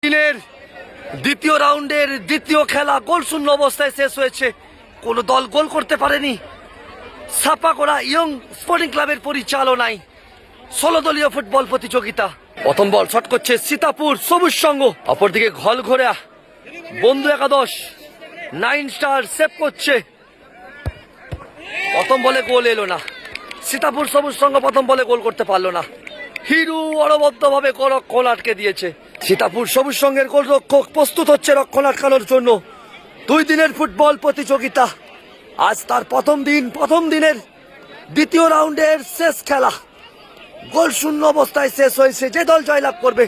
দিনের দ্বিতীয় রাউন্ডের দ্বিতীয় খেলা গোল শূন্য অবস্থায় শেষ হয়েছে। কোনো দল গোল করতে পারেনি। ছাপাকোড়া ইয়ং স্পোর্টিং ক্লাবের পরিচালনায় 16 দলীয় ফুটবল প্রতিযোগিতা। প্রথম বল শট করছে সীতাপুর সবুজ সংঘ, অপরদিকে ঘলঘোড়া বন্ধু একাদশ 9 স্টার সেভ করছে। প্রথম বলে গোল এলো না। সীতাপুর সবুজ সংঘ প্রথম বলে গোল করতে পারলো না। হিরু অনবদ্য ভাবে রক্ষণ আটকে দিয়েছে। সীতাপুর সবুজ সংঘের গোলরক্ষক প্রস্তুত হচ্ছে রক্ষণ আটকানোর জন্য। 2 দিনের ফুটবল প্রতিযোগিতা, আজ তার প্রথম দিনের দ্বিতীয় রাউন্ডের শেষ খেলা। গোল শূন্য অবস্থায় শেষ হয়েছে। যে দল জয়লাভ করবে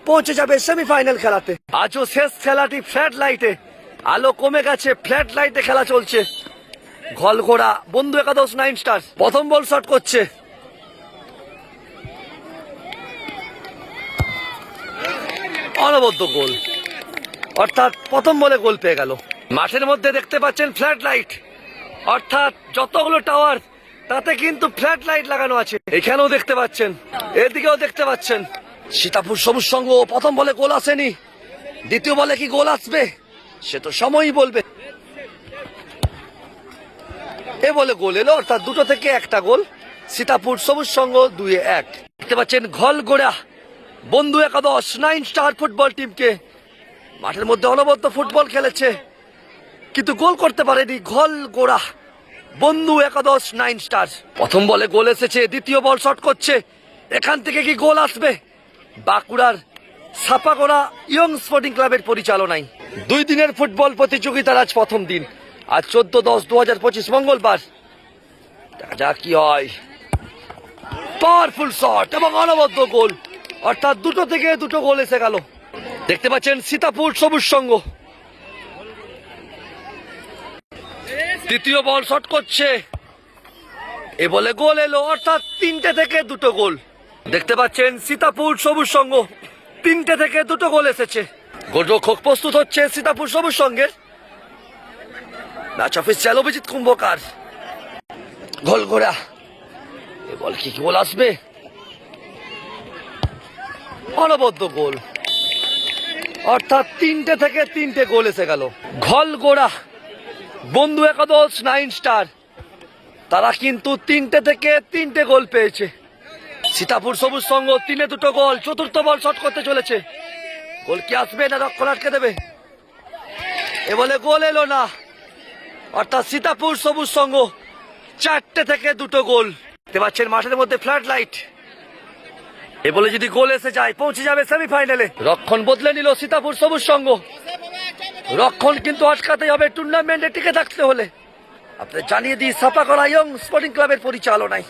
পৌঁছে যাবে সেমিফাইনাল খেলাতে। আজও শেষ খেলাটি ফ্ল্যাট লাইটে, আলো কমে গেছে, ফ্ল্যাট লাইটে খেলা চলছে। ঘলঘোড়া বন্ধু একাদশ 9 স্টার প্রথম বল শট করছে। অনবদ্য গোল, অর্থাৎ প্রথম বলে গোল পেয়ে গেল। মাঠের মধ্যে দেখতে পাচ্ছেন ফ্ল্যাট লাইট, অর্থাৎ যতগুলো টাওয়ার তাতে কিন্তু ফ্ল্যাট লাইট লাগানো আছে। এখানেও দেখতে পাচ্ছেন, এদিকেও দেখতে পাচ্ছেন। সীতাপুর সবুজ সংঘ প্রথম বলে গোল আসেনি। দ্বিতীয় বলে কি গোল আসবে সে তো সময়ই বলবে। এ বলে গোল এলো, অর্থাৎ 2 থেকে 1টা গোল। সীতাপুর সবুজ সংঘ 2-1। দেখতে পাচ্ছেন ঘলঘোড়া বন্ধু একাদশ 9 স্টার ফুটবল টিমকে। মাঠের মধ্যে অনবদ্য ফুটবল খেলেছে কিন্তু গোল করতে পারেনি ঘলঘোড়া বন্ধু একাদশ 9 স্টার। প্রথম বলে গোল এসেছে, দ্বিতীয় বল শট করছে। এখান থেকে কি গোল আসবে? বাঁকুড়ার ছাপাকোড়া ইয়ং স্পোর্টিং ক্লাবের পরিচালনায় 2 দিনের ফুটবল প্রতিযোগিতার আজ প্রথম দিন। আজ 14-10-2025 মঙ্গলবার। দেখা যাক কি হয়। পাওয়ারফুল শট এবং অনবদ্য গোল, অর্থাৎ 2 থেকে 2 গোল এসে গেল। দেখতে পাচ্ছেন সীতাপুর সবুজ সংঘ দ্বিতীয় বল শট করছে। এ বলে গোল এলো, অর্থাৎ 3টে থেকে 2 গোল। দেখতে পাচ্ছেন সীতাপুর সবুজ সংঘ 3টে থেকে 2 গোল এসেছে। গোলরক্ষক প্রস্তুত হচ্ছে সীতাপুর সবুজ সংঘের। ম্যাচ অফিসিয়াল অভিজিৎ কুম্ভকার। ঘলঘোড়া, এ বল কি গোল আসবে? অনবদ্য গোল, অর্থাৎ 3টে থেকে 3টে গোল এসে গেল। ঘলঘোড়া বন্ধু একাদশ 9 স্টার, তারা কিন্তু 3টে থেকে 3টে গোল পেয়েছে। সীতাপুর সবুজ সংঘ 3-এ 2 গোল। চতুর্থ বল শট করতে চলেছে। গোল কি আসবে না রক্ষণ আটকে দেবে? এ বলে গোল এলো না, অর্থাৎ সীতাপুর সবুজ সংঘ 4টে থেকে 2 গোল। দেখতে পাচ্ছেন মাঠের মধ্যে ফ্ল্যাট লাইট। এ বলে যদি গোল এসে যায় পৌঁছে যাবে সেমিফাইনালে। রক্ষণ বদলে নিল সীতাপুর সবুজ সংঘ। রক্ষণ কিন্তু আটকাতেই হবে টুর্নামেন্টে টিকে থাকতে হলে। আপনাদের জানিয়ে দিই ছাপাকোড়া ইয়ং স্পোর্টিং ক্লাবের পরিচালনায়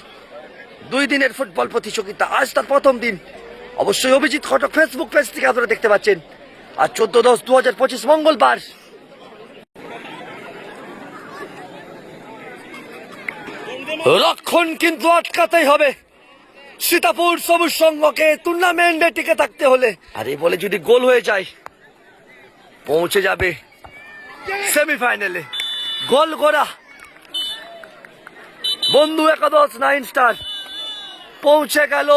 2 দিনের ফুটবল প্রতিযোগিতা, আজ তার প্রথম দিন। অবশ্যই অভিজিৎ ঘটক ফেসবুক পেজ থেকে আপনারা দেখতে পাচ্ছেন। আজ 14-10-2025 মঙ্গলবার। রক্ষণ কিন্তু আটকাতেই হবে সীতাপুর সবুজ সংঘকে টুর্নামেন্টে টিকে থাকতে হলে। আর এই বলে যদি গোল হয়ে যায় পৌঁছে যাবে সেমিফাইনালে। ঘলঘোড়া বন্ধু একাদশ 9 স্টার পৌঁছে গেল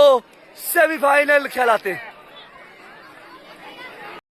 সেমিফাইনাল খেলাতে।